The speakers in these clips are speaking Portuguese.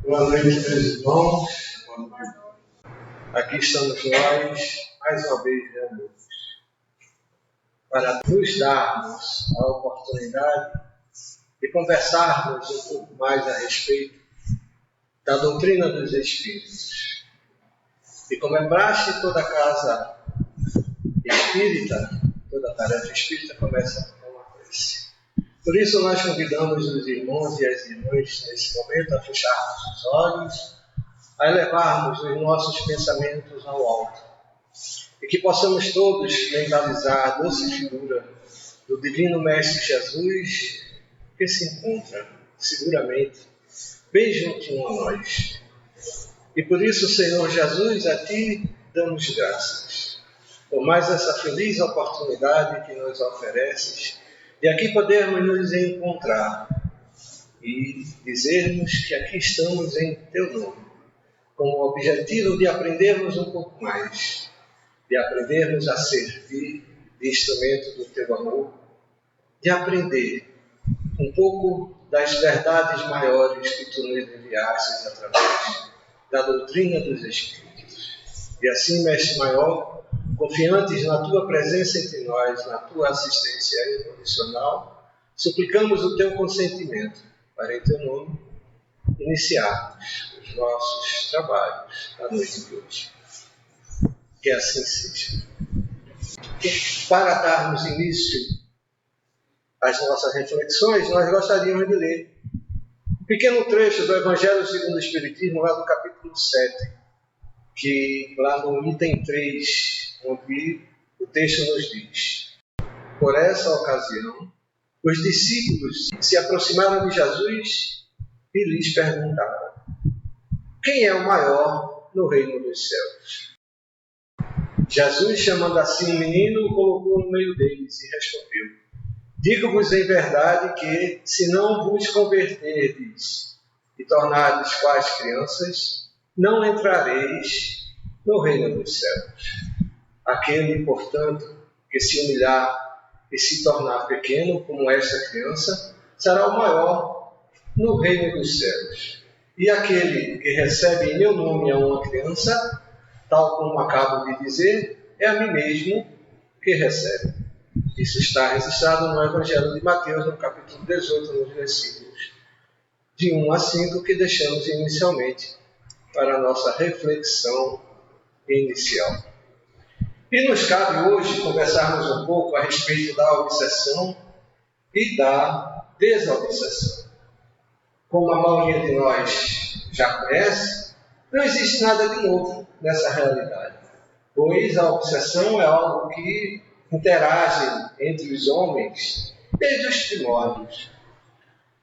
Boa noite, meus irmãos. Aqui estamos nós, mais uma vez, reunidos, para nos darmos a oportunidade de conversarmos um pouco mais a respeito da doutrina dos Espíritos. E como é praxe, toda casa espírita, toda tarefa espírita começa com uma prece. Por isso nós convidamos os irmãos e as irmãs nesse momento a fecharmos os olhos, a elevarmos os nossos pensamentos ao alto e que possamos todos mentalizar a doce figura do Divino Mestre Jesus que se encontra seguramente bem junto a nós. E por isso, Senhor Jesus, a Ti damos graças por mais essa feliz oportunidade que nos ofereces de aqui podermos nos encontrar e dizermos que aqui estamos em Teu nome, com o objetivo de aprendermos um pouco mais, de aprendermos a servir de instrumento do Teu amor, de aprender um pouco das verdades maiores que Tu nos enviastes através da doutrina dos Espíritos. E assim, Mestre Maior, confiantes na Tua presença entre nós, na Tua assistência incondicional, suplicamos o Teu consentimento para, em Teu nome, iniciarmos os nossos trabalhos da noite de hoje. Que assim seja. E para darmos início às nossas reflexões, nós gostaríamos de ler um pequeno trecho do Evangelho segundo o Espiritismo, lá do capítulo 7, que lá no item 3, onde o texto nos diz: por essa ocasião, os discípulos se aproximaram de Jesus e lhes perguntaram: quem é o maior no reino dos céus? Jesus, chamando assim o menino, o colocou no meio deles e respondeu: digo-vos em verdade que, se não vos converterdes e tornardes quais crianças, não entrareis no reino dos céus. Aquele, portanto, que se humilhar e se tornar pequeno, como esta criança, será o maior no reino dos céus. E aquele que recebe em meu nome a uma criança, tal como acabo de dizer, é a mim mesmo que recebe. Isso está registrado no Evangelho de Mateus, no capítulo 18, nos versículos de 1 a 5, que deixamos inicialmente para a nossa reflexão inicial. E nos cabe hoje conversarmos um pouco a respeito da obsessão e da desobsessão. Como a maioria de nós já conhece, não existe nada de novo nessa realidade, pois a obsessão é algo que interage entre os homens desde os primórdios,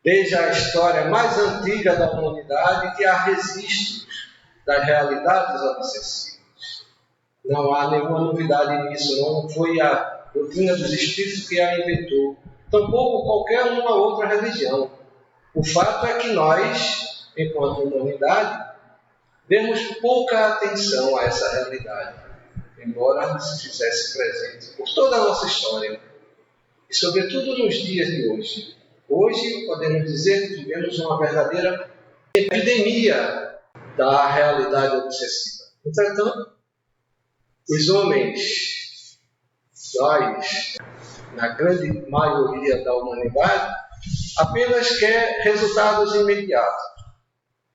desde a história mais antiga da humanidade, que há registros das realidades obsessivas. Não há nenhuma novidade nisso, não foi a doutrina dos Espíritos que a inventou, tampouco qualquer uma outra religião. O fato é que nós, enquanto humanidade, demos pouca atenção a essa realidade, embora se fizesse presente por toda a nossa história, e sobretudo nos dias de hoje. Hoje, podemos dizer que vivemos uma verdadeira epidemia da realidade obsessiva. Entretanto, os homens, nós, na grande maioria da humanidade, apenas quer resultados imediatos.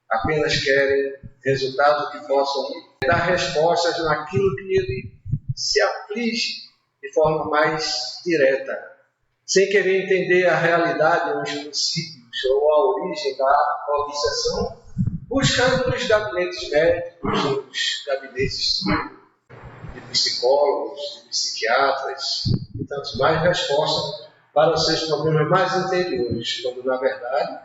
Apenas querem resultados que possam dar respostas naquilo que ele se aflige de forma mais direta, sem querer entender a realidade, os princípios ou a origem da obsessão, buscando nos gabinetes médicos, nos gabinetes de psicólogos, de psiquiatras e tantos mais, respostas para os seus problemas mais interiores, quando, na verdade,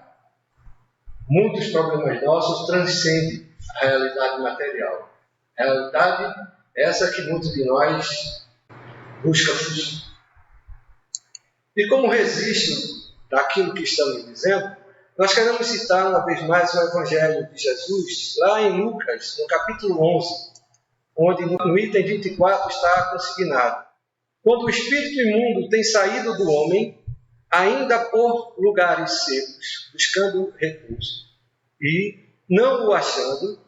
muitos problemas nossos transcendem a realidade material. A realidade é essa que muitos de nós buscam fugir. E como registro daquilo que estamos dizendo, nós queremos citar uma vez mais o Evangelho de Jesus, lá em Lucas, no capítulo 11, onde no item 24 está consignado: quando o espírito imundo tem saído do homem, ainda por lugares secos, buscando repouso, e não o achando,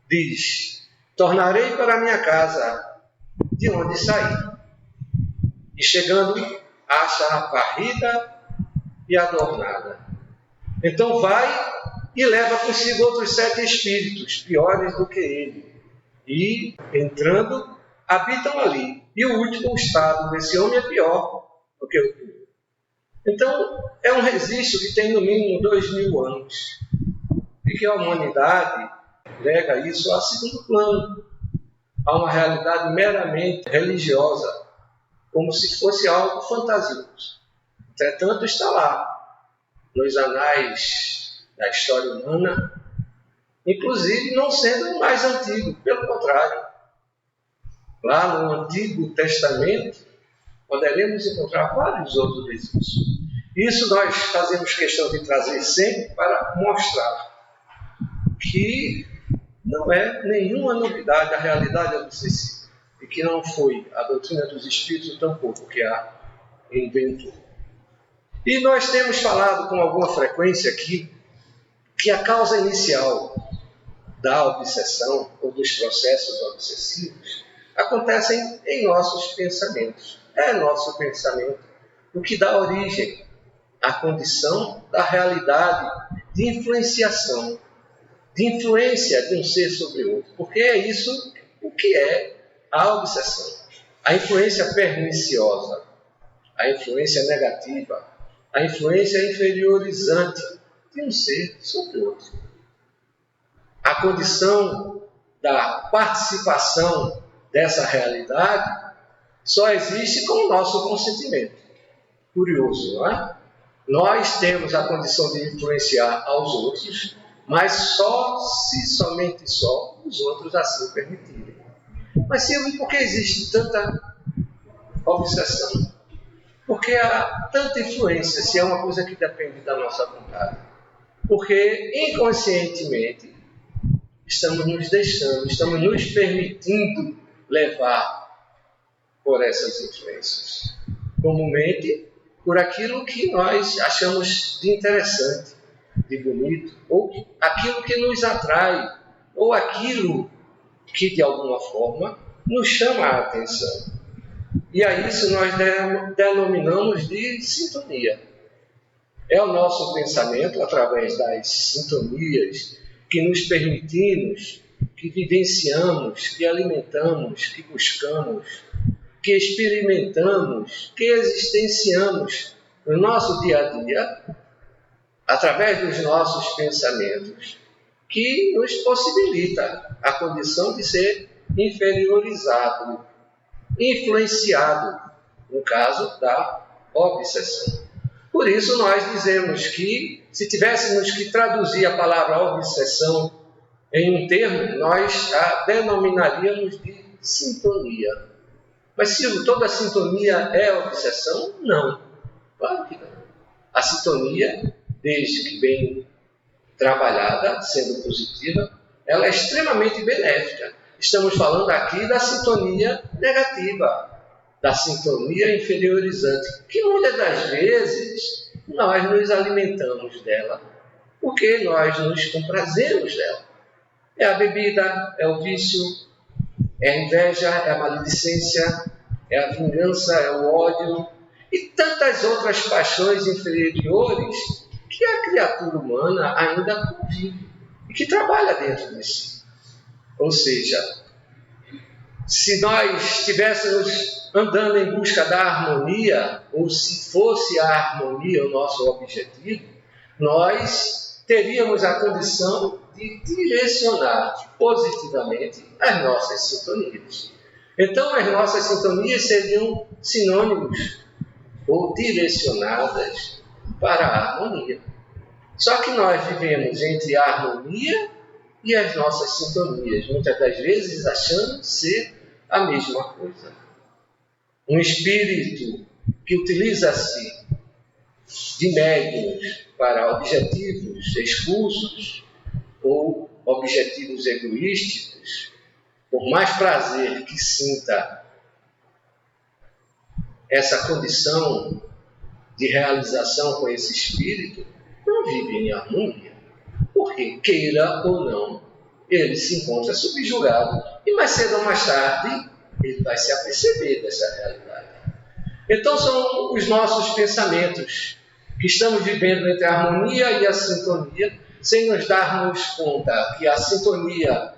diz: tornarei para minha casa de onde saí. E chegando, acha varrida e adornada. Então vai e leva consigo outros 7 espíritos, piores do que ele. E, entrando, habitam ali. E o último estado desse homem é pior do que o primeiro. Então, é um registro que tem no mínimo 2000 anos. E que a humanidade lega isso a segundo plano, a uma realidade meramente religiosa, como se fosse algo fantasioso. Entretanto, está lá, nos anais da história humana, inclusive não sendo o mais antigo, pelo contrário. Lá no Antigo Testamento, poderemos encontrar vários outros registros. Isso nós fazemos questão de trazer sempre para mostrar que não é nenhuma novidade a realidade obsessiva, e que não foi a doutrina dos Espíritos tampouco que a inventou. E nós temos falado com alguma frequência aqui que a causa inicial da obsessão ou dos processos obsessivos acontecem em nossos pensamentos. É nosso pensamento o que dá origem à condição da realidade de influenciação, de influência de um ser sobre outro, porque é isso o que é a obsessão. A influência perniciosa, a influência negativa, a influência inferiorizante de um ser sobre outro. A condição da participação dessa realidade só existe com o nosso consentimento. Curioso, não é? Nós temos a condição de influenciar aos outros, mas somente só os outros assim permitirem. Mas Silvio, por que existe tanta obsessão? Porque há tanta influência, se é uma coisa que depende da nossa vontade. Porque inconscientemente estamos nos deixando, estamos nos permitindo levar por essas influências. Comumente, por aquilo que nós achamos de interessante, de bonito, ou aquilo que nos atrai, ou aquilo que de alguma forma nos chama a atenção. E a isso nós denominamos de sintonia. É o nosso pensamento, através das sintonias, que nos permitimos, que vivenciamos, que alimentamos, que buscamos, que experimentamos, que existenciamos no nosso dia a dia, através dos nossos pensamentos, que nos possibilita a condição de ser inferiorizado, influenciado, no caso da obsessão. Por isso nós dizemos que, se tivéssemos que traduzir a palavra obsessão em um termo, nós a denominaríamos de sintonia. Mas, Silvio, toda sintonia é obsessão? Não. Claro que não. A sintonia, desde que bem trabalhada, sendo positiva, ela é extremamente benéfica. Estamos falando aqui da sintonia negativa, da sintonia inferiorizante, que muitas das vezes nós nos alimentamos dela, porque nós nos comprazemos dela. É a bebida, é o vício, é a inveja, é a maledicência, é a vingança, é o ódio e tantas outras paixões inferiores que a criatura humana ainda convive e que trabalha dentro de si. Ou seja, se nós estivéssemos andando em busca da harmonia, ou se fosse a harmonia o nosso objetivo, nós teríamos a condição de direcionar positivamente as nossas sintonias. Então, as nossas sintonias seriam sinônimos ou direcionadas para a harmonia. Só que nós vivemos entre a harmonia e as nossas sintonias, muitas das vezes achando ser a mesma coisa. Um espírito que utiliza-se de médiuns para objetivos escusos ou objetivos egoísticos, por mais prazer que sinta essa condição de realização com esse espírito, não vive em harmonia. Por porque, queira ou não, ele se encontra subjugado. E mais cedo ou mais tarde, ele vai se aperceber dessa realidade. Então são os nossos pensamentos que estamos vivendo entre a harmonia e a sintonia, sem nos darmos conta que a sintonia,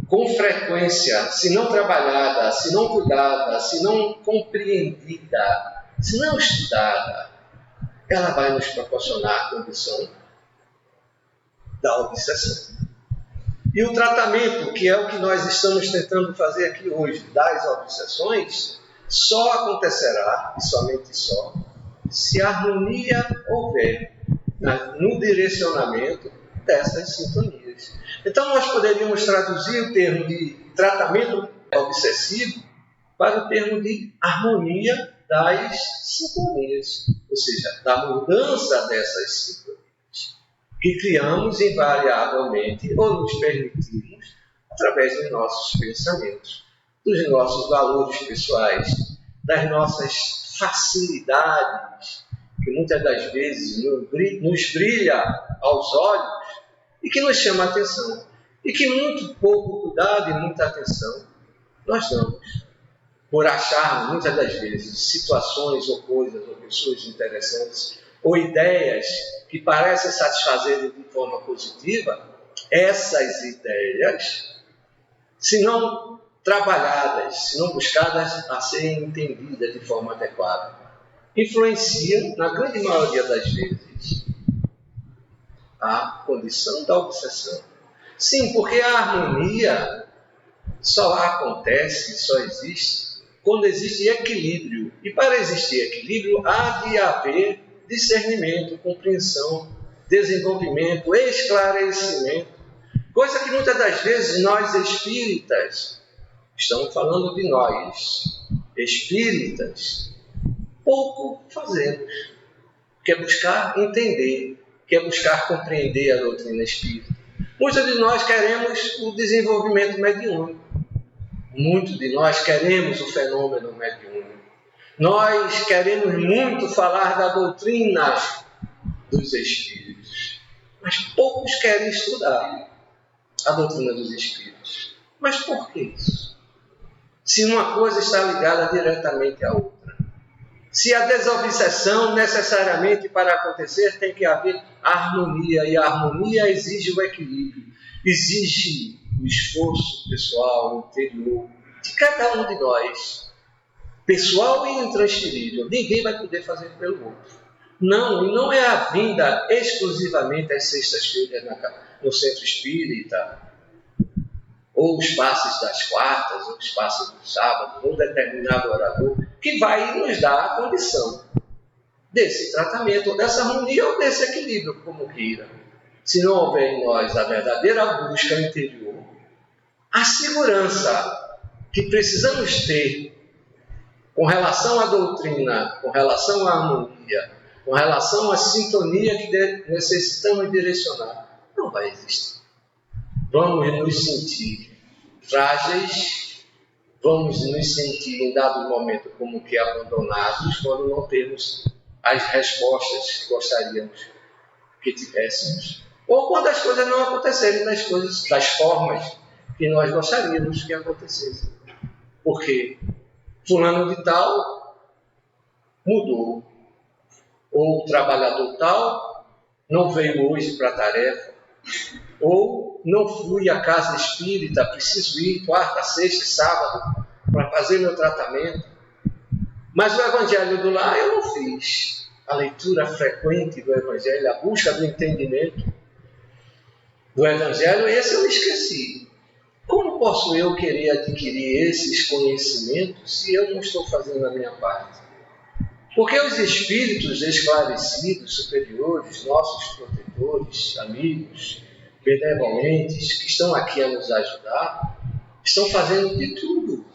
com frequência, se não trabalhada, se não cuidada, se não compreendida, se não estudada, ela vai nos proporcionar a condição da obsessão. E o tratamento, que é o que nós estamos tentando fazer aqui hoje, das obsessões, só acontecerá, e somente só, se a harmonia houver no direcionamento dessas sintonias. Então nós poderíamos traduzir o termo de tratamento obsessivo para o termo de harmonia das sintonias, ou seja, da mudança dessas sintonias, que criamos invariavelmente ou nos permitimos através dos nossos pensamentos, dos nossos valores pessoais, das nossas facilidades, que muitas das vezes nos brilha aos olhos e que nos chama a atenção, e que muito pouco cuidado e muita atenção nós damos, por acharmos muitas das vezes situações ou coisas ou pessoas interessantes ou ideias que parecem satisfazer de forma positiva. Essas ideias, se não trabalhadas, se não buscadas a serem entendidas de forma adequada, influenciam, na grande maioria das vezes, a condição da obsessão. Sim, porque a harmonia só acontece, só existe, quando existe equilíbrio. E para existir equilíbrio, há de haver discernimento, compreensão, desenvolvimento, esclarecimento. Coisa que muitas das vezes nós espíritas, estamos falando de nós, espíritas, pouco fazemos. Que é buscar entender, que é buscar compreender a doutrina espírita. Muitos de nós queremos o desenvolvimento mediúnico. Muitos de nós queremos o fenômeno mediúnico. Nós queremos muito falar da doutrina dos espíritos. Mas poucos querem estudar a doutrina dos espíritos. Mas por que isso? Se uma coisa está ligada diretamente à outra. Se a desobsessão necessariamente para acontecer tem que haver harmonia, e a harmonia exige o equilíbrio, exige o esforço pessoal, interior, de cada um de nós, pessoal e intransferível. Ninguém vai poder fazer pelo outro. Não, e não é a vinda exclusivamente às sextas-feiras no centro espírita, ou os passes das quartas, ou os passes do sábado, ou determinado orador, que vai nos dar a condição desse tratamento, ou dessa harmonia, ou desse equilíbrio, como queira. Se não houver em nós a verdadeira busca interior, a segurança que precisamos ter com relação à doutrina, com relação à harmonia, com relação à sintonia que necessitamos direcionar, não vai existir. Vamos nos sentir frágeis, vamos nos sentir em dado momento como que abandonados quando não temos as respostas que gostaríamos que tivéssemos, ou quando as coisas não acontecerem das formas que nós gostaríamos que acontecessem. Porque fulano de tal mudou, ou o trabalhador tal não veio hoje para a tarefa, ou não fui à casa espírita, preciso ir quarta, sexta, sábado para fazer meu tratamento. Mas o evangelho do lar eu não fiz. A leitura frequente do evangelho, a busca do entendimento do evangelho, esse eu esqueci. Como posso eu querer adquirir esses conhecimentos se eu não estou fazendo a minha parte? Porque os espíritos esclarecidos, superiores, nossos protetores, amigos, benevolentes, que estão aqui a nos ajudar, estão fazendo de tudo.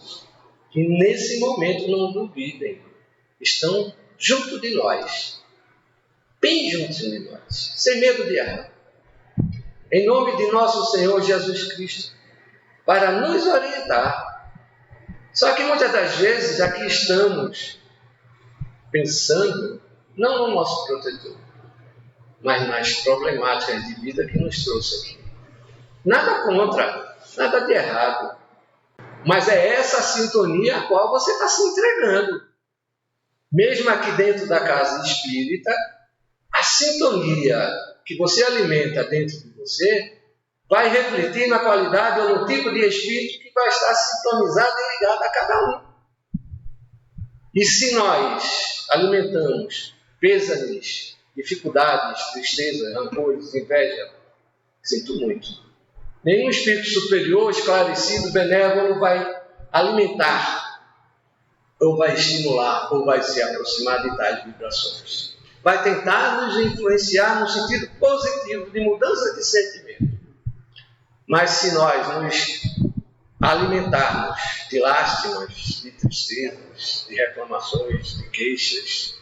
E nesse momento não duvidem, estão junto de nós, bem junto de nós, sem medo de errar. Em nome de nosso Senhor Jesus Cristo, para nos orientar. Só que muitas das vezes aqui estamos pensando não no nosso protetor, mas nas problemáticas de vida que nos trouxe aqui. Nada contra, nada de errado. Mas é essa sintonia a qual você está se entregando. Mesmo aqui dentro da casa espírita, a sintonia que você alimenta dentro de você vai refletir na qualidade ou no tipo de espírito que vai estar sintonizado e ligado a cada um. E se nós alimentamos pêsames, dificuldades, tristezas, rancores, inveja, sinto muito. Nenhum espírito superior, esclarecido, benévolo vai alimentar, ou vai estimular, ou vai se aproximar de tais vibrações. Vai tentar nos influenciar no sentido positivo, de mudança de sentimento. Mas se nós nos alimentarmos de lástimas, de tristezas, de reclamações, de queixas,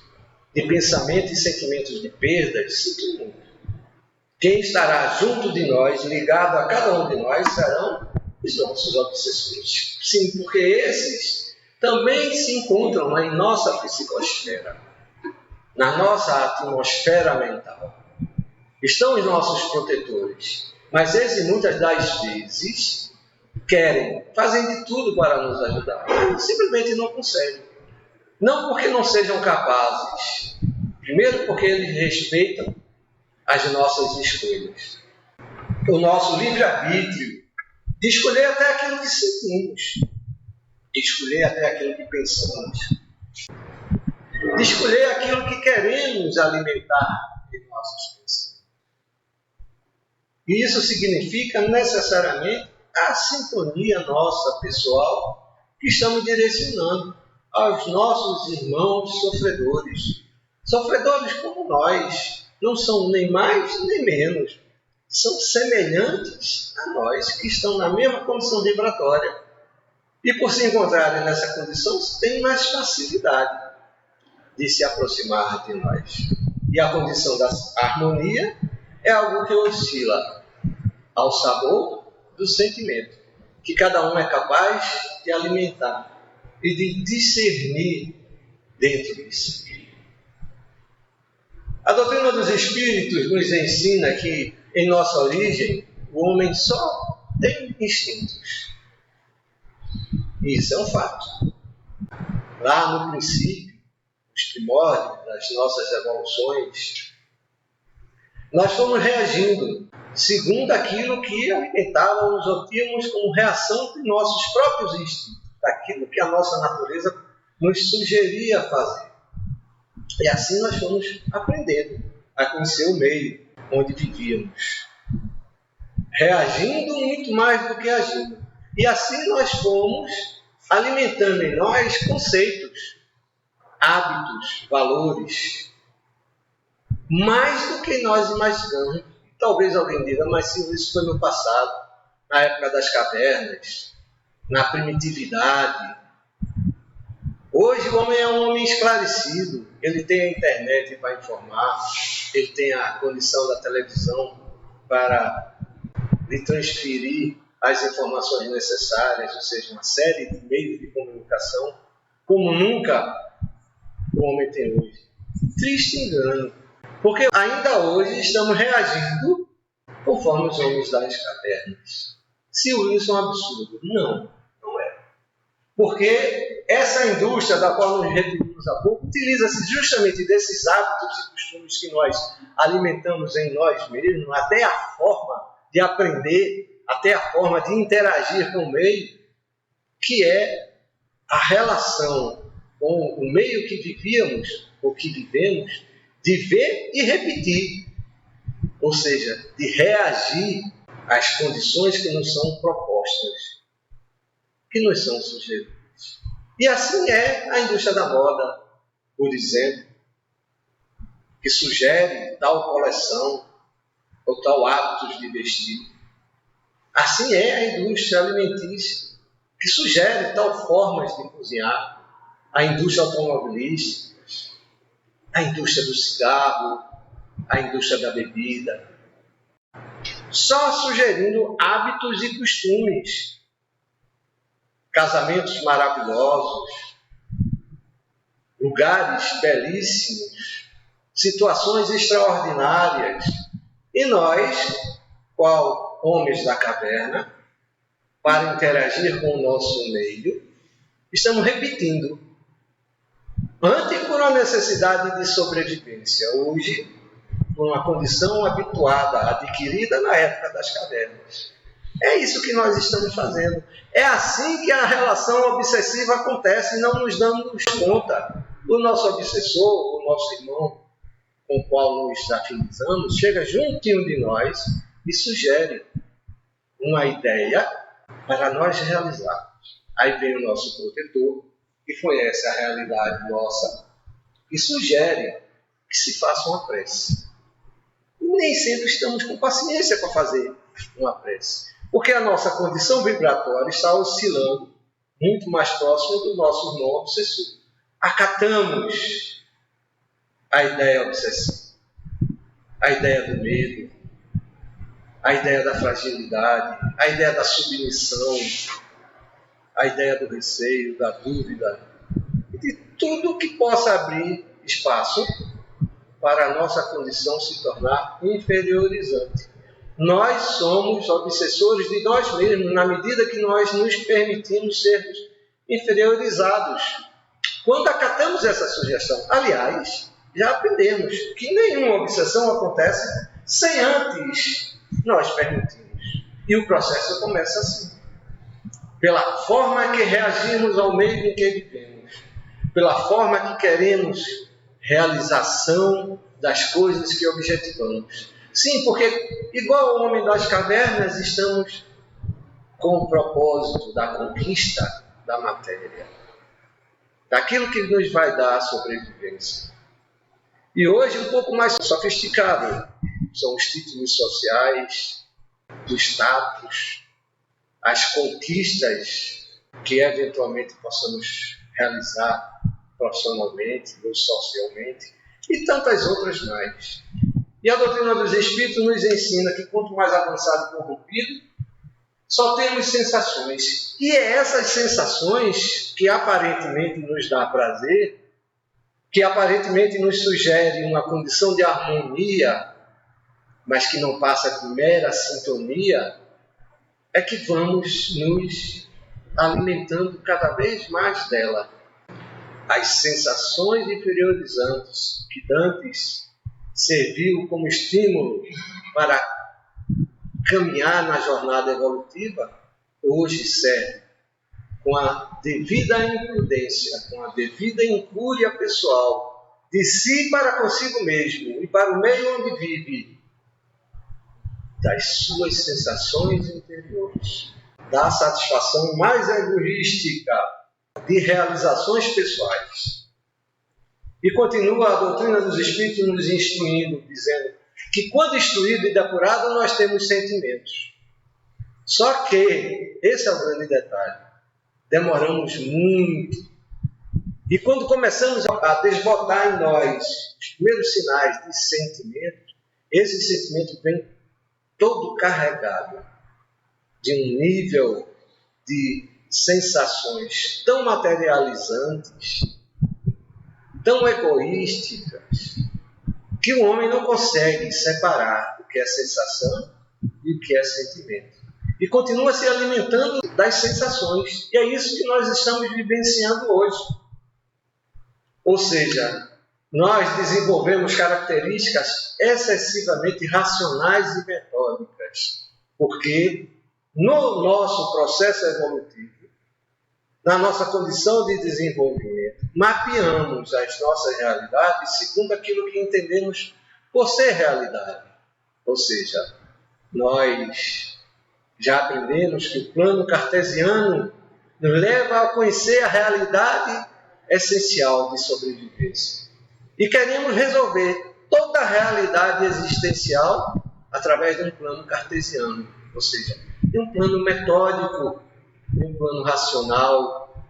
de pensamentos e sentimentos de perdas, sinto muito. Quem estará junto de nós, ligado a cada um de nós, serão os nossos obsessores. Sim, porque esses também se encontram em nossa psicosfera, na nossa atmosfera mental. Estão os nossos protetores, mas esses muitas das vezes fazem de tudo para nos ajudar. Simplesmente não conseguem. Não porque não sejam capazes. Primeiro porque eles respeitam as nossas escolhas. O nosso livre-arbítrio de escolher até aquilo que sentimos, de escolher até aquilo que pensamos, de escolher aquilo que queremos alimentar em nossos pensamentos. E isso significa necessariamente a sintonia nossa pessoal que estamos direcionando aos nossos irmãos sofredores. Sofredores como nós. Não são nem mais nem menos. São semelhantes a nós, que estão na mesma condição vibratória. E por se encontrarem nessa condição, têm mais facilidade de se aproximar de nós. E a condição da harmonia é algo que oscila ao sabor do sentimento, que cada um é capaz de alimentar e de discernir dentro de si. A doutrina dos Espíritos nos ensina que, em nossa origem, o homem só tem instintos. E isso é um fato. Lá no princípio, os primórdios das nossas evoluções, nós fomos reagindo segundo aquilo que alimentávamos ou tínhamos como reação de nossos próprios instintos, daquilo que a nossa natureza nos sugeria a fazer. E assim nós fomos aprendendo a conhecer o meio onde vivíamos, reagindo muito mais do que agindo. E assim nós fomos alimentando em nós conceitos, hábitos, valores, mais do que nós imaginamos. Talvez alguém diga, mas se isso foi no passado, na época das cavernas, na primitividade. Hoje o homem é um homem esclarecido, ele tem a internet para informar, ele tem a condição da televisão para lhe transferir as informações necessárias, ou seja, uma série de meios de comunicação, como nunca o homem tem hoje. Triste engano, porque ainda hoje estamos reagindo conforme os homens das cavernas. Se isso é um absurdo? Não, não é. Porque essa indústria da qual nos referimos há pouco utiliza-se justamente desses hábitos e costumes que nós alimentamos em nós mesmos, até a forma de aprender, até a forma de interagir com o meio, que é a relação com o meio que vivíamos, ou que vivemos, de ver e repetir, ou seja, de reagir às condições que nos são propostas, que nos são sugeridas. E assim é a indústria da moda, por exemplo, que sugere tal coleção ou tal hábitos de vestir. Assim é a indústria alimentícia, que sugere tal formas de cozinhar, a indústria automobilística, a indústria do cigarro, a indústria da bebida, só sugerindo hábitos e costumes, casamentos maravilhosos, lugares belíssimos, situações extraordinárias. E nós, qual homens da caverna, para interagir com o nosso meio, estamos repetindo. Antes, por uma necessidade de sobrevivência. Hoje, por uma condição habituada, adquirida na época das cavernas. É isso que nós estamos fazendo. É assim que a relação obsessiva acontece e não nos damos conta. O nosso obsessor, o nosso irmão, com o qual nos afinizamos, chega juntinho de nós e sugere uma ideia para nós realizarmos. Aí vem o nosso protetor, que conhece a realidade nossa, e sugere que se faça uma prece. E nem sempre estamos com paciência para fazer uma prece, porque a nossa condição vibratória está oscilando muito mais próximo do nosso irmão obsessor. Acatamos a ideia obsessiva, a ideia do medo, a ideia da fragilidade, a ideia da submissão, a ideia do receio, da dúvida, e de tudo que possa abrir espaço para a nossa condição se tornar inferiorizante. Nós somos obsessores de nós mesmos, na medida que nós nos permitimos sermos inferiorizados. Quando acatamos essa sugestão, aliás, já aprendemos que nenhuma obsessão acontece sem antes nós permitirmos. E o processo começa assim. Pela forma que reagimos ao meio em que vivemos, pela forma que queremos realização das coisas que objetivamos. Sim, porque, igual ao homem das cavernas, estamos com o propósito da conquista da matéria, daquilo que nos vai dar a sobrevivência. E hoje, um pouco mais sofisticado, são os títulos sociais, o status, as conquistas que eventualmente possamos realizar profissionalmente ou socialmente, e tantas outras mais. E a doutrina dos Espíritos nos ensina que quanto mais avançado e corrompido, só temos sensações. E é essas sensações que aparentemente nos dá prazer, que aparentemente nos sugere uma condição de harmonia, mas que não passa de mera sintonia, é que vamos nos alimentando cada vez mais dela. As sensações inferiorizantes que dantes serviu como estímulo para caminhar na jornada evolutiva, hoje serve com a devida imprudência, com a devida incúria pessoal, de si para consigo mesmo e para o meio onde vive, das suas sensações interiores, da satisfação mais egoística de realizações pessoais. E continua a doutrina dos Espíritos nos instruindo, dizendo que quando instruído e depurado nós temos sentimentos. Só que, esse é o grande detalhe, demoramos muito. E quando começamos a desbotar em nós os primeiros sinais de sentimento, esse sentimento vem todo carregado de um nível de sensações tão materializantes, tão egoísticas, que o homem não consegue separar o que é sensação e o que é sentimento. E continua se alimentando das sensações. E é isso que nós estamos vivenciando hoje. Ou seja, nós desenvolvemos características excessivamente racionais e metódicas, porque no nosso processo evolutivo, na nossa condição de desenvolvimento, mapeamos as nossas realidades segundo aquilo que entendemos por ser realidade. Ou seja, nós já aprendemos que o plano cartesiano nos leva a conhecer a realidade essencial de sobrevivência. E queremos resolver toda a realidade existencial através de um plano cartesiano, ou seja, de um plano metódico, de um plano racional,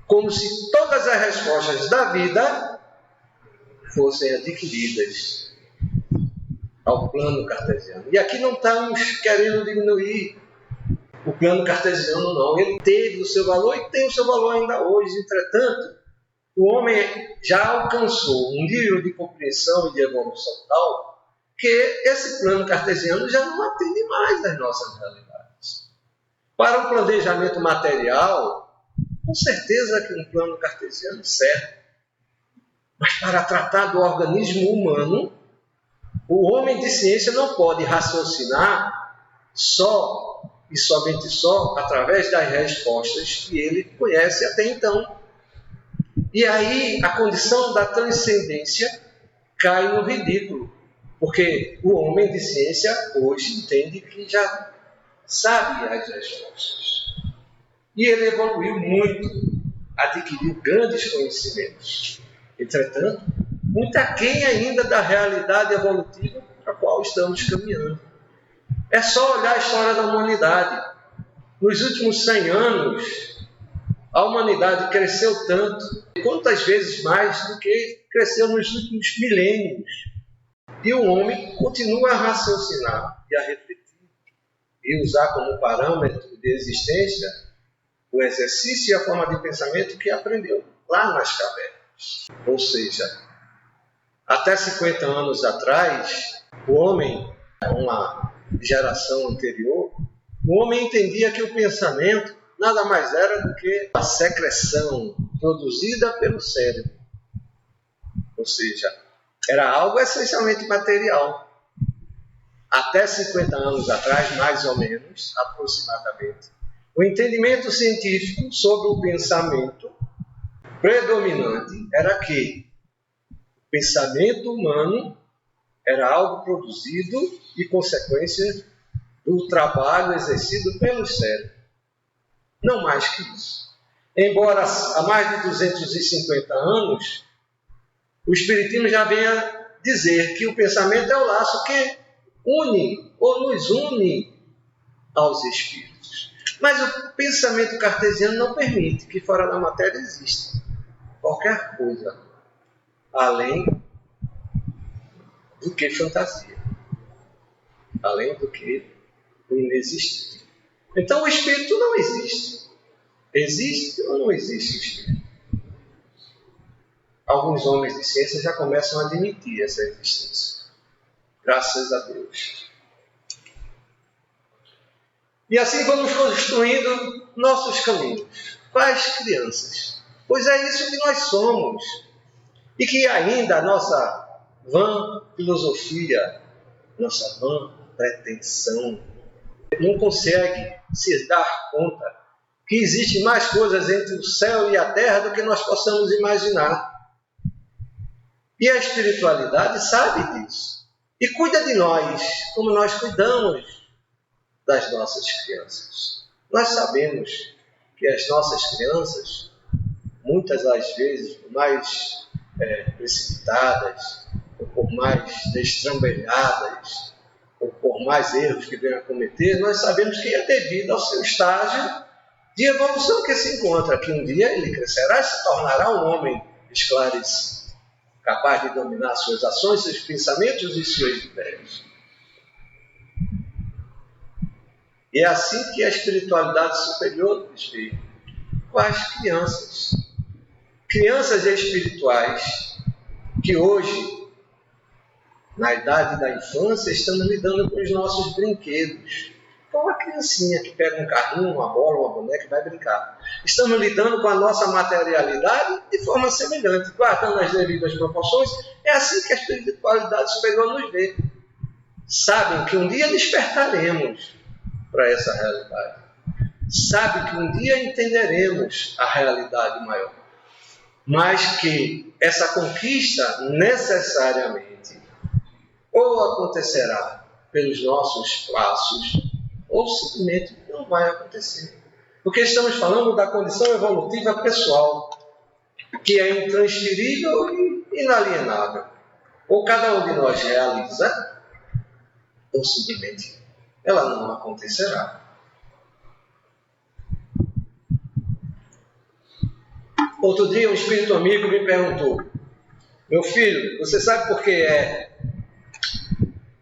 como se todas as respostas da vida fossem adquiridas ao plano cartesiano. E aqui não estamos querendo diminuir o plano cartesiano, não. Ele teve o seu valor e tem o seu valor ainda hoje. Entretanto, o homem já alcançou um nível de compreensão e de evolução tal que esse plano cartesiano já não atende mais às nossas realidades. Para o planejamento material, com certeza que um plano cartesiano serve. Mas para tratar do organismo humano, o homem de ciência não pode raciocinar só e somente só através das respostas que ele conhece até então. E aí a condição da transcendência cai no ridículo, porque o homem de ciência hoje entende que já sabe as respostas. E ele evoluiu muito, adquiriu grandes conhecimentos. Entretanto, muito aquém ainda da realidade evolutiva para a qual estamos caminhando. É só olhar a história da humanidade. Nos últimos 100 anos, a humanidade cresceu tanto, quantas vezes mais do que cresceu nos últimos milênios. E o homem continua a raciocinar e a refletir e usar como parâmetro de existência o exercício e a forma de pensamento que aprendeu lá nas cavernas. Ou seja, até 50 anos atrás, o homem, uma geração anterior, o homem entendia que o pensamento nada mais era do que a secreção produzida pelo cérebro. Ou seja, era algo essencialmente material. Até 50 anos atrás, mais ou menos, aproximadamente, o entendimento científico sobre o pensamento predominante era que o pensamento humano era algo produzido e consequência do trabalho exercido pelo cérebro. Não mais que isso. Embora há mais de 250 anos, o Espiritismo já venha dizer que o pensamento é o laço que une ou nos une aos espíritos. Mas o pensamento cartesiano não permite que fora da matéria exista qualquer coisa além do que fantasia, além do que o inexistente. Então o espírito não existe. Existe ou não existe o espírito? Alguns homens de ciência já começam a admitir essa existência. Graças a Deus. E assim vamos construindo nossos caminhos. Quais crianças? Pois é isso que nós somos. E que ainda a nossa vã filosofia, nossa vã pretensão, não consegue se dar conta que existe mais coisas entre o céu e a terra do que nós possamos imaginar. E a espiritualidade sabe disso. E cuida de nós, como nós cuidamos das nossas crianças. Nós sabemos que as nossas crianças, muitas das vezes, por mais precipitadas, ou por mais destrambelhadas, ou por mais erros que venham a cometer, nós sabemos que é devido ao seu estágio de evolução que se encontra, que um dia ele crescerá e se tornará um homem esclarecido, capaz de dominar suas ações, seus pensamentos e suas ideias. E é assim que a espiritualidade superior nos vê, com as crianças. Crianças espirituais que hoje, na idade da infância, estamos lidando com os nossos brinquedos. Com a criancinha que pega um carrinho, uma bola, uma boneca e vai brincar. Estamos lidando com a nossa materialidade de forma semelhante, guardando as devidas proporções. É assim que a espiritualidade superior nos vê. Sabem que um dia despertaremos para essa realidade. Sabe que um dia entenderemos a realidade maior. Mas que essa conquista necessariamente ou acontecerá pelos nossos passos ou simplesmente não vai acontecer. Porque estamos falando da condição evolutiva pessoal, que é intransferível e inalienável. Ou cada um de nós realiza, ou simplesmente ela não acontecerá. Outro dia um espírito amigo me perguntou: meu filho, você sabe por que é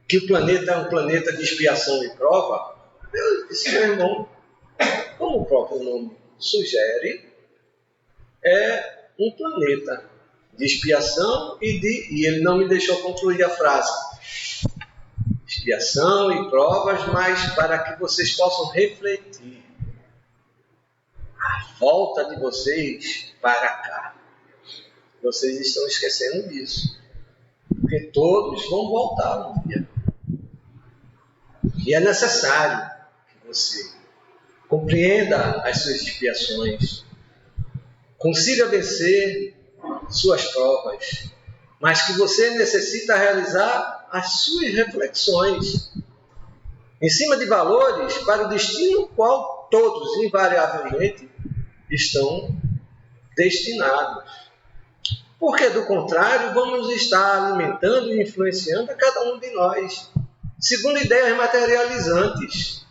que o planeta é um planeta de expiação e prova? Eu disse: meu irmão, como o próprio nome sugere, é um planeta de expiação e ele não me deixou concluir a frase. Expiação e provas, mas para que vocês possam refletir a volta de vocês para cá. Vocês estão esquecendo disso. Porque todos vão voltar um dia. E é necessário que você compreenda as suas expiações, consiga vencer suas provas, mas que você necessita realizar as suas reflexões em cima de valores para o destino ao qual todos, invariavelmente, estão destinados. Porque, do contrário, vamos estar alimentando e influenciando a cada um de nós, segundo ideias materializantes,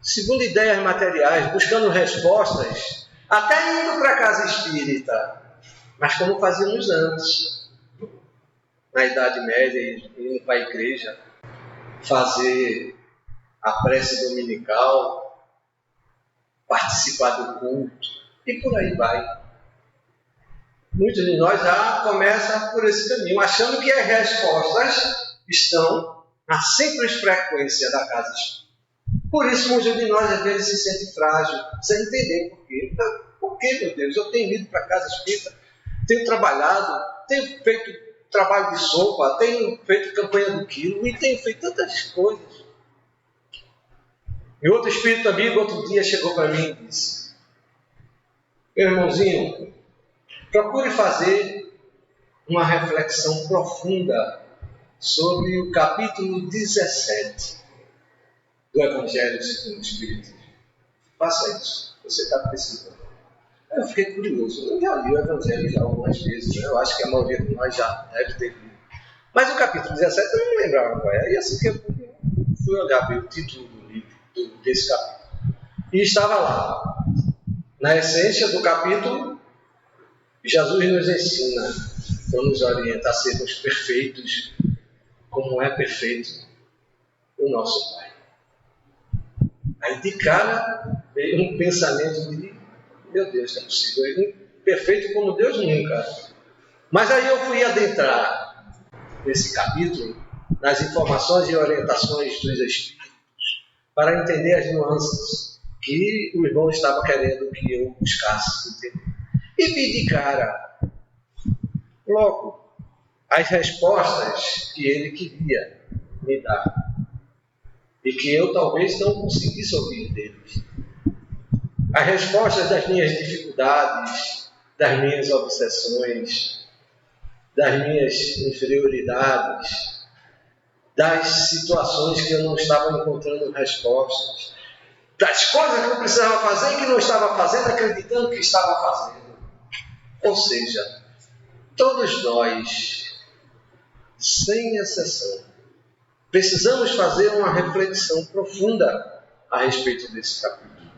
segundo ideias materiais, buscando respostas, até indo para a casa espírita, mas como fazíamos antes, na Idade Média, indo para a igreja, fazer a prece dominical, participar do culto, e por aí vai. Muitos de nós já começam por esse caminho, achando que as respostas estão na simples frequência da casa espírita. Por isso, muitos de nós às vezes se sentem frágil, sem entender por quê. Por que, meu Deus? Eu tenho ido para a casa espírita, tenho trabalhado, tenho feito trabalho de sopa, tenho feito campanha do quilo e tenho feito tantas coisas. E outro espírito amigo, outro dia, chegou para mim e disse: meu irmãozinho, procure fazer uma reflexão profunda sobre o capítulo 17 do Evangelho segundo o Espiritismo. Faça isso, você está precisando. Eu fiquei curioso, eu já li o Evangelho já algumas vezes, né? Eu acho que a maioria de nós já deve ter lido. Mas o capítulo 17 eu não lembrava qual é, e assim que eu fui olhar ver o título do livro, desse capítulo. E estava lá, na essência do capítulo, Jesus nos ensina, ou nos orienta a sermos perfeitos, como é perfeito o nosso Pai. Aí de cara veio um pensamento de: meu Deus, não é possível, ele é perfeito como Deus nunca. Mas aí eu fui adentrar nesse capítulo, nas informações e orientações dos Espíritos, para entender as nuances que o irmão estava querendo que eu buscasse entender. E vi de cara, logo, as respostas que ele queria me dar. E que eu talvez não conseguisse ouvir deles. As respostas das minhas dificuldades, das minhas obsessões, das minhas inferioridades, das situações que eu não estava encontrando respostas, das coisas que eu precisava fazer e que não estava fazendo, acreditando que estava fazendo. Ou seja, todos nós, sem exceção, precisamos fazer uma reflexão profunda a respeito desse capítulo.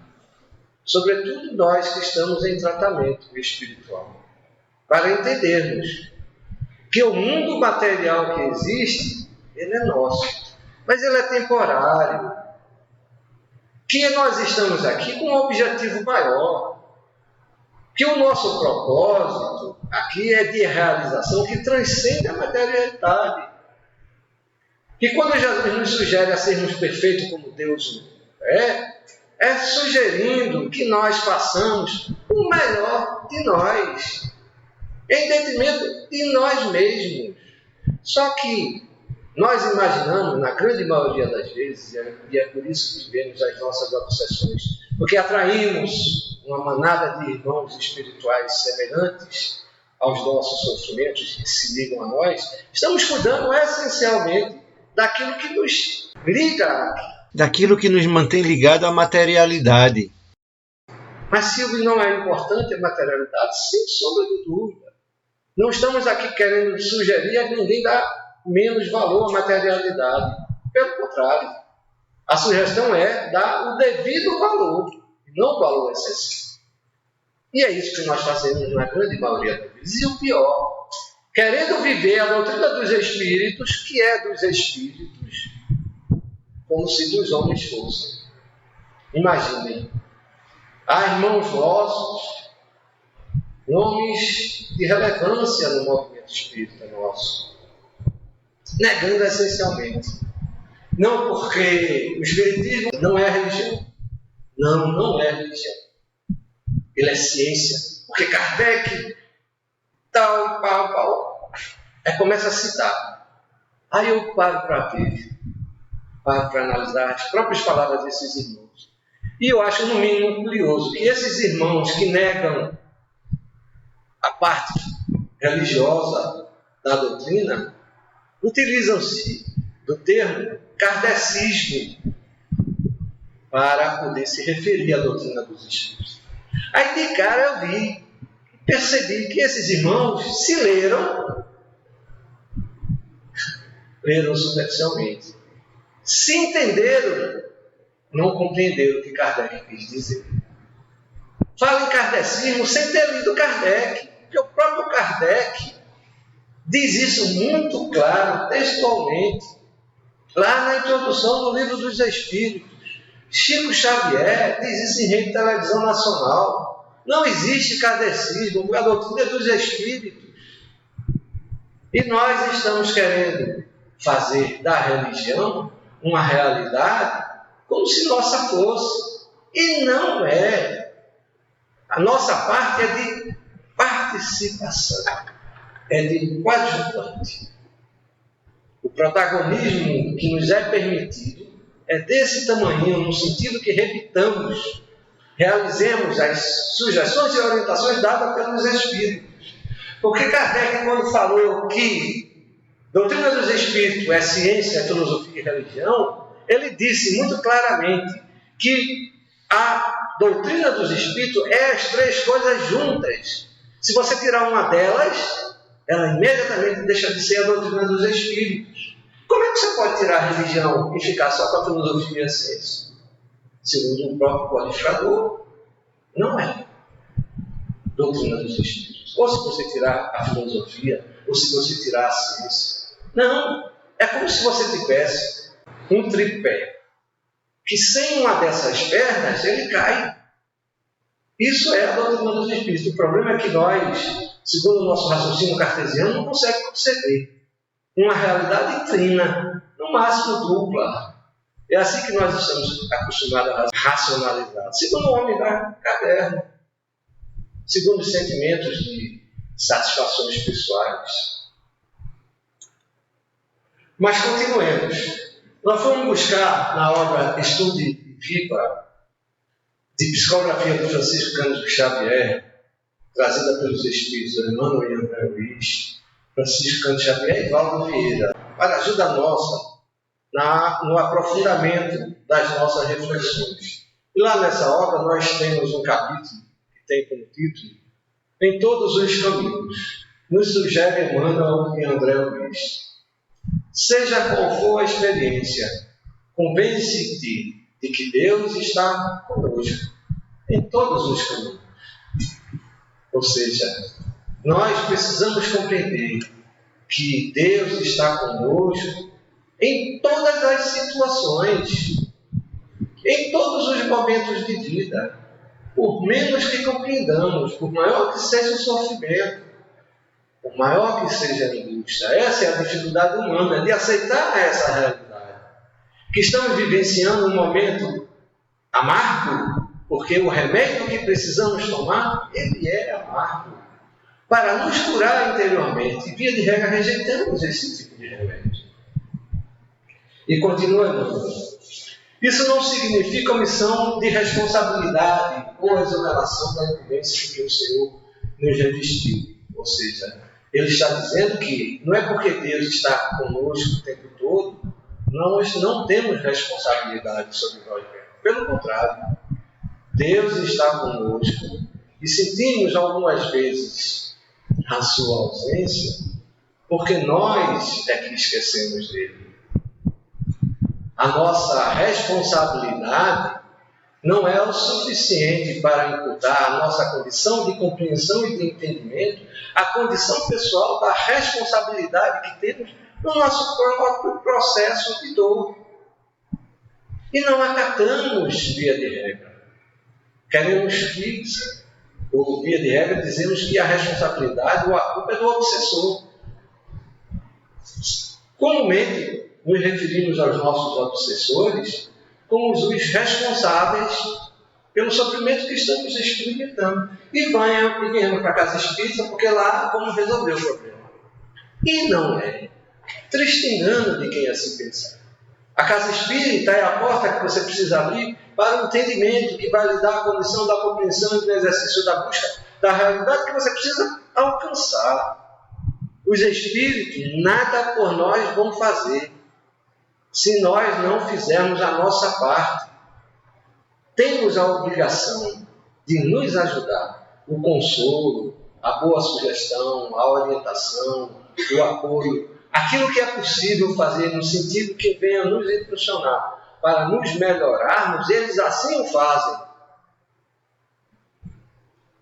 Sobretudo nós que estamos em tratamento espiritual, para entendermos que o mundo material que existe, ele é nosso, mas ele é temporário. Que nós estamos aqui com um objetivo maior, que o nosso propósito aqui é de realização que transcende a materialidade. Que quando Jesus nos sugere a sermos perfeitos como Deus é sugerindo que nós façamos o melhor de nós, em detrimento de nós mesmos. Só que nós imaginamos, na grande maioria das vezes, e é por isso que vivemos as nossas obsessões, porque atraímos uma manada de irmãos espirituais semelhantes aos nossos sofrimentos que se ligam a nós, estamos cuidando essencialmente daquilo que nos liga, daquilo que nos mantém ligado à materialidade. Mas se não é importante a materialidade, sem sombra de dúvida. Não estamos aqui querendo sugerir a ninguém dar menos valor à materialidade. Pelo contrário, a sugestão é dar o devido valor, não o valor excessivo. E é isso que nós fazemos na grande maioria das vezes. E o pior, querendo viver a doutrina dos Espíritos, que é dos Espíritos, como se dos homens fossem. Imaginem, há irmãos nossos, nomes de relevância no movimento espírita nosso, negando essencialmente. Não porque o espiritismo não é religião. Não é religião. Ele é ciência. Porque Kardec, tal, pau. Aí começa a citar. Aí eu paro para ver, paro para analisar as próprias palavras desses irmãos. E eu acho, no mínimo, curioso que esses irmãos que negam a parte religiosa da doutrina utilizam-se do termo kardecismo para poder se referir à doutrina dos espíritos. Aí de cara eu percebi que esses irmãos se leram superficialmente. Se entenderam, não compreenderam o que Kardec quis dizer. Fala em kardecismo sem ter lido Kardec, porque o próprio Kardec diz isso muito claro, textualmente, lá na introdução do Livro dos Espíritos. Chico Xavier diz isso em rede de televisão nacional. Não existe kardecismo, a doutrina dos Espíritos. E nós estamos querendo fazer da religião uma realidade como se nossa fosse. E não é. A nossa parte é de participação, é de coadjuvante. O protagonismo que nos é permitido é desse tamanho, no sentido que repitamos, realizemos as sugestões e orientações dadas pelos Espíritos. Porque Kardec, quando falou que doutrina dos Espíritos é ciência, filosofia e religião, ele disse muito claramente que a doutrina dos Espíritos é as três coisas juntas. Se você tirar uma delas, ela imediatamente deixa de ser a doutrina dos Espíritos. Como é que você pode tirar a religião e ficar só com a filosofia e a ciência? Segundo o próprio qualificador, não é doutrina dos Espíritos. Ou se você tirar a filosofia, ou se você tirar a ciência. Não, é como se você tivesse um tripé, que sem uma dessas pernas, ele cai. Isso é a doutrina dos Espíritos. O problema é que nós, segundo o nosso raciocínio cartesiano, não conseguimos conceber uma realidade trina, no máximo dupla. É assim que nós estamos acostumados a racionalizar. Segundo o homem da caverna, segundo os sentimentos de satisfações pessoais. Mas continuemos. Nós fomos buscar na obra Estude Viva, de psicografia do Francisco Cândido Xavier, trazida pelos Espíritos Emmanuel e André Luiz, Francisco Cândido Xavier e Valdo Vieira, para ajuda nossa no aprofundamento das nossas reflexões. E lá nessa obra nós temos um capítulo que tem como título Em Todos os Caminhos. Nos sugere Emmanuel e André Luiz. Seja qual for a experiência, convence-te de que Deus está conosco em todos os caminhos. Ou seja, nós precisamos compreender que Deus está conosco em todas as situações, em todos os momentos de vida, por menos que compreendamos, por maior que seja o sofrimento, por maior que seja a angústia. Essa é a dificuldade humana, de aceitar essa realidade. Que estamos vivenciando um momento amargo, porque o remédio que precisamos tomar, ele é amargo, para nos curar interiormente. Via de regra, rejeitamos esse tipo de remédio. E continuando. Isso não significa omissão de responsabilidade ou exoneração da incumbência que o Senhor nos revestiu. Ou seja, ele está dizendo que não é porque Deus está conosco o tempo todo, nós não temos responsabilidade sobre nós mesmos. Pelo contrário, Deus está conosco e sentimos algumas vezes a sua ausência porque nós é que esquecemos dele. A nossa responsabilidade não é o suficiente para imputar a nossa condição de compreensão e de entendimento, a condição pessoal da responsabilidade que temos no nosso próprio processo de dor. E não acatamos via de regra. Queremos fixa, Por via de regra, dizemos que a responsabilidade ou a culpa é do obsessor. Comumente, nos referimos aos nossos obsessores como os responsáveis pelo sofrimento que estamos experimentando. E viemos para a casa espírita porque lá vamos resolver o problema. E não é. Triste engano de quem assim pensa. A casa espírita é a porta que você precisa abrir para o entendimento que vai lhe dar a condição da compreensão e do exercício da busca da realidade que você precisa alcançar. Os espíritos nada por nós vão fazer se nós não fizermos a nossa parte. Temos a obrigação de nos ajudar. O consolo, a boa sugestão, a orientação, o apoio, aquilo que é possível fazer no sentido que venha nos impulsionar para nos melhorarmos, eles assim o fazem.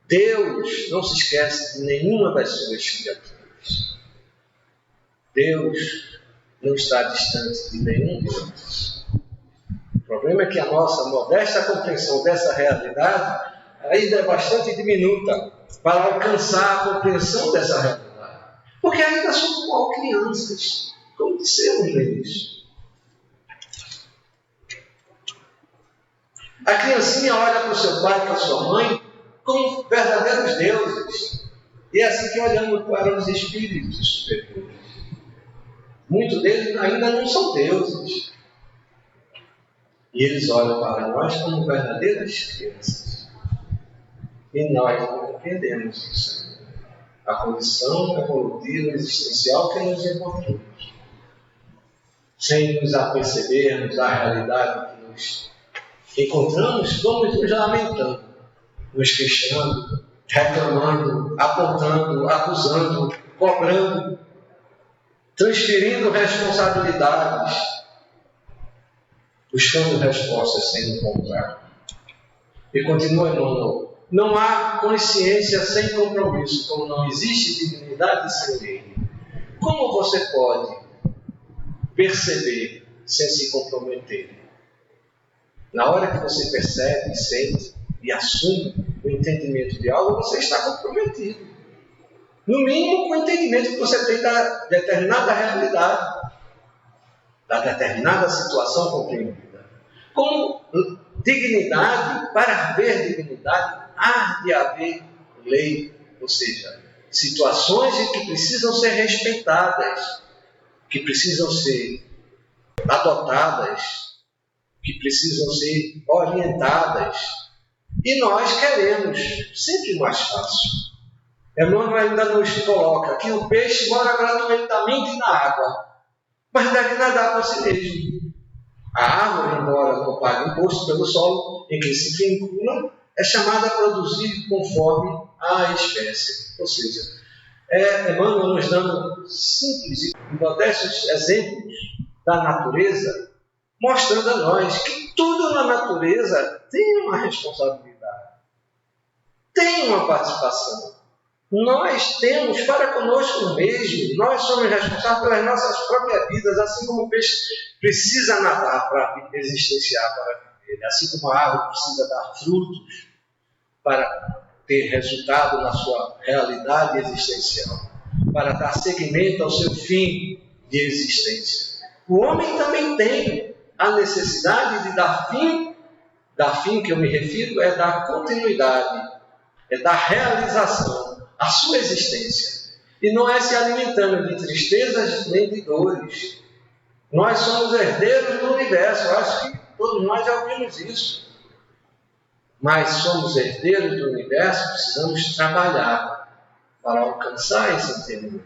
Deus não se esquece de nenhuma das suas criaturas. Deus não está distante de nenhum deles. O problema é que a nossa modesta compreensão dessa realidade ainda é bastante diminuta para alcançar a compreensão dessa realidade. Porque ainda somos como crianças, como dissemos no início. A criancinha olha para o seu pai e para a sua mãe como verdadeiros deuses. E é assim que olhamos para os espíritos superiores. Muitos deles ainda não são deuses. E eles olham para nós como verdadeiras crianças. E nós não compreendemos isso. A condição evolutiva existencial que nos encontramos. Sem nos apercebermos da realidade que nos encontramos, vamos nos lamentando, nos queixando, reclamando, apontando, acusando, cobrando, transferindo responsabilidades, buscando respostas sem encontrar. E continua Emmanuel: não há consciência sem compromisso, como não existe dignidade sem lei. Como você pode perceber sem se comprometer? Na hora que você percebe, sente e assume o entendimento de algo, você está comprometido. No mínimo com o entendimento que você tem da determinada realidade, da determinada situação compreendida. Como dignidade, para haver dignidade, há de haver lei, ou seja, situações que precisam ser respeitadas, que precisam ser adotadas, que precisam ser orientadas. E nós queremos sempre o mais fácil. Emmanuel ainda nos coloca que o peixe mora gratuitamente na água, mas deve nadar por si mesmo. A árvore, embora não pague imposto pelo solo em que se vincula, é chamada a produzir conforme a espécie. Ou seja, Emmanuel nos dando simples e modestos exemplos da natureza, mostrando a nós que tudo na natureza tem uma responsabilidade, tem uma participação. Nós temos para conosco mesmo, nós somos responsáveis pelas nossas próprias vidas, assim como o peixe precisa nadar para existenciar, para viver, assim como a árvore precisa dar frutos para ter resultado na sua realidade existencial, para dar seguimento ao seu fim de existência. O homem também tem a necessidade de dar fim que eu me refiro é dar continuidade, é dar realização à sua existência. E não é se alimentando de tristezas nem de dores. Nós somos herdeiros do universo. Eu acho que todos nós já ouvimos isso. Mas somos herdeiros do universo, precisamos trabalhar para alcançar esse entendimento.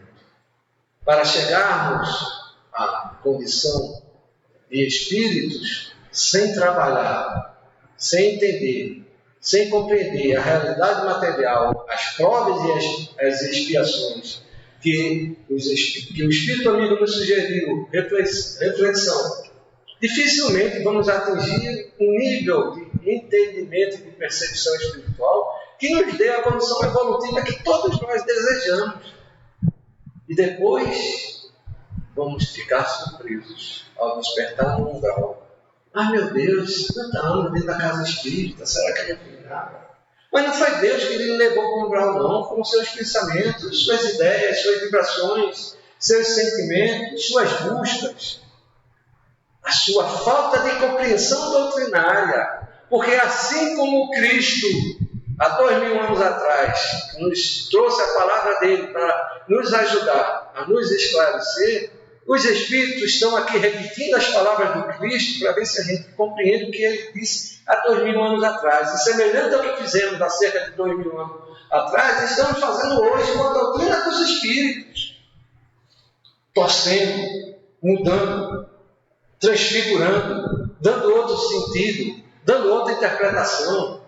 Para chegarmos à condição de espíritos sem trabalhar, sem entender, sem compreender a realidade material, as provas e as expiações que o Espírito Amigo nos sugeriu, reflexão, dificilmente vamos atingir um nível de entendimento e de percepção espiritual que nos dê a condição evolutiva que todos nós desejamos. E depois vamos ficar surpresos ao despertar no umbral. Ah, meu Deus, 50 anos dentro da casa espírita, será que não tem nada? Mas não foi Deus que lhe levou para o umbral, não. Foram seus pensamentos, suas ideias, suas vibrações, seus sentimentos, suas buscas. A sua falta de compreensão doutrinária. Porque assim como Cristo, há 2000 anos atrás, nos trouxe a palavra dele para nos ajudar a nos esclarecer, os Espíritos estão aqui repetindo as palavras do Cristo para ver se a gente compreende o que ele disse há 2000 anos atrás. E semelhante ao que fizemos há cerca de 2000 anos atrás, estamos fazendo hoje com a doutrina dos Espíritos. Torcendo, mudando, transfigurando, dando outro sentido, dando outra interpretação.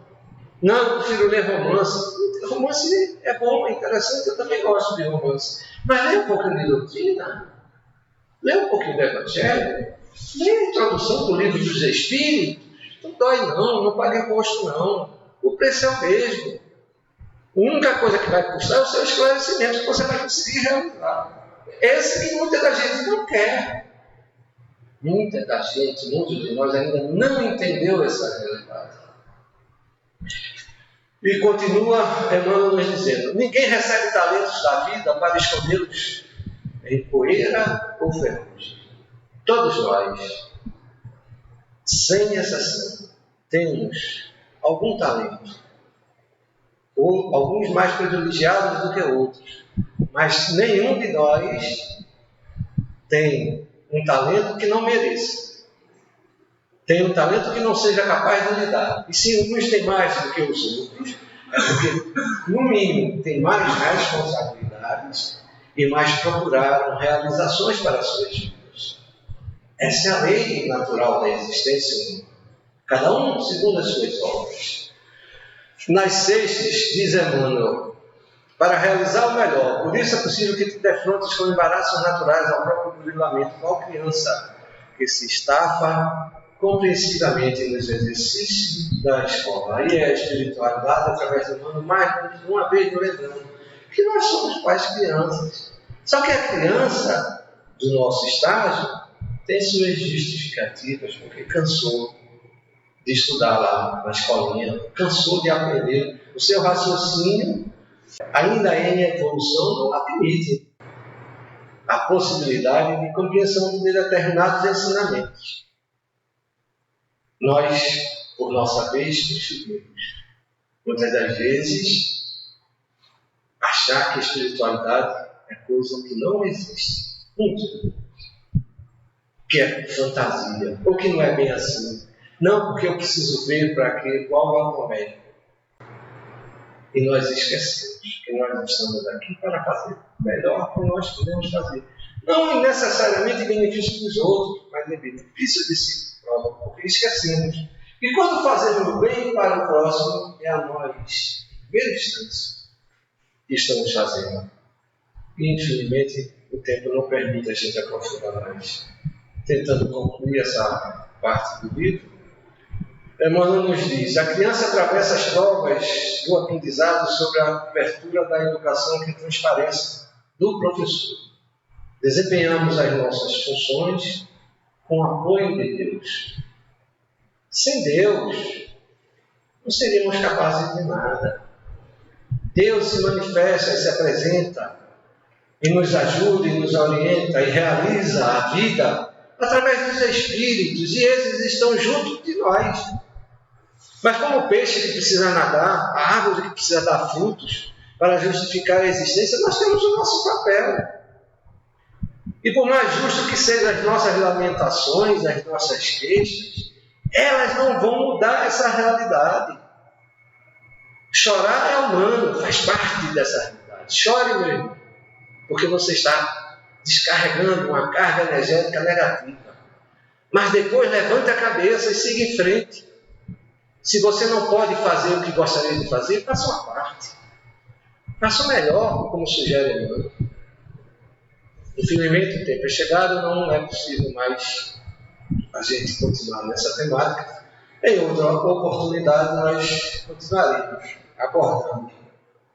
Não, eu prefiro ler romance. Romance é bom, é interessante, eu também gosto de romance. Mas lê um pouquinho de doutrina. Lê um pouquinho do Evangelho, lê a introdução do livro dos Espíritos. Não dói não paga imposto não. O preço é o mesmo. A única coisa que vai custar é o seu esclarecimento que você vai conseguir realizar. Esse que muita da gente não quer. Muita da gente, muitos de nós ainda não entendeu essa realidade. E continua Emmanuel nos dizendo: ninguém recebe talentos da vida para escondê-los em poeira ou ferrugem. Todos nós, sem exceção, temos algum talento, ou alguns mais privilegiados do que outros, mas nenhum de nós tem um talento que não mereça, tem um talento que não seja capaz de lidar. E se uns têm mais do que os outros, é porque, no mínimo, tem mais responsabilidades e mais procuraram realizações para as suas vidas. Essa é a lei natural da existência humana. Cada um segundo as suas obras. Nas sextas, diz Emmanuel, para realizar o melhor, por isso é possível que te defrontes com embaraços naturais ao próprio burilamento, qual criança que se estafa compreensivamente nos exercícios da escola. Aí é a espiritualidade através do mundo, mais uma vez lembrando que nós somos pais crianças. Só que a criança do nosso estágio tem suas justificativas, porque cansou de estudar lá na escolinha, cansou de aprender. O seu raciocínio, ainda em evolução, não admite a possibilidade de compreensão de determinados ensinamentos. Nós, por nossa vez, preferimos, muitas das vezes, achar que a espiritualidade é coisa que não existe. Muito. Que é fantasia. Ou que não é bem assim. Não, porque eu preciso ver para que qual é o momento. E nós esquecemos que nós estamos aqui para fazer o melhor que nós podemos fazer. Não necessariamente em benefício dos outros, mas em benefício de si próprio, porque esquecemos. E quando fazemos o bem para o próximo, é a nós, em primeira instância, que estamos fazendo. E, infelizmente, o tempo não permite a gente aprofundar mais. Tentando concluir essa parte do livro, Emmanuel nos diz: a criança atravessa as provas do aprendizado sobre a cobertura da educação que transparece do professor. Desempenhamos as nossas funções com o apoio de Deus. Sem Deus, não seríamos capazes de nada. Deus se manifesta e se apresenta e nos ajuda e nos orienta e realiza a vida através dos Espíritos, e esses estão junto de nós. Mas como o peixe que precisa nadar, a árvore que precisa dar frutos para justificar a existência, nós temos o nosso papel. E por mais justo que sejam as nossas lamentações, as nossas queixas, elas não vão mudar essa realidade. Chorar é humano, faz parte dessa realidade. Chore, meu irmão, porque você está descarregando uma carga energética negativa. Mas depois levante a cabeça e siga em frente. Se você não pode fazer o que gostaria de fazer, faça uma parte. Faça o melhor, como sugere Emmanuel. Infelizmente, o tempo é chegado, não é possível mais a gente continuar nessa temática. Em outra oportunidade, nós continuaremos abordando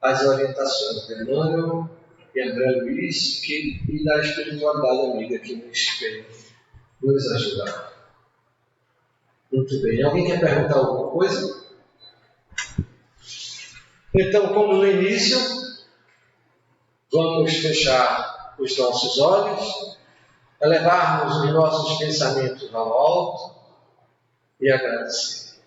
as orientações de Emmanuel e André Luiz e da espiritualidade amiga que nos vem nos ajudar. Muito bem. Alguém quer perguntar alguma coisa? Então, como no início, vamos fechar os nossos olhos, elevarmos os nossos pensamentos ao alto e agradecer.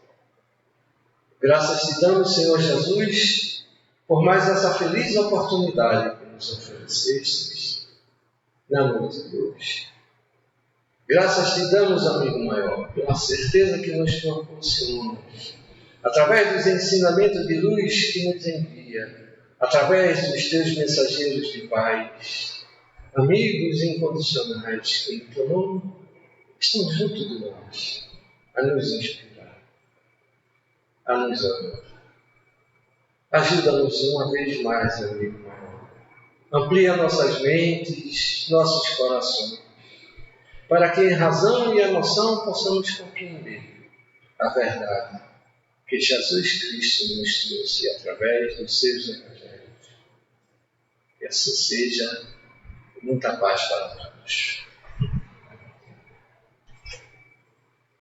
Graças te damos, Senhor Jesus, por mais essa feliz oportunidade que nos oferecestes na noite de hoje. Graças te damos, amigo maior, pela certeza que nos proporcionas, através dos ensinamentos de luz que nos envia, através dos teus mensageiros de paz, amigos incondicionais que, em teu nome, estão junto de nós, a nos inspirar, a nos amar. Ajuda-nos uma vez mais, amigo maior. Amplia nossas mentes, nossos corações, para que em razão e emoção possamos compreender a verdade que Jesus Cristo nos trouxe através dos seus evangelhos. Que assim seja. Muita paz para todos.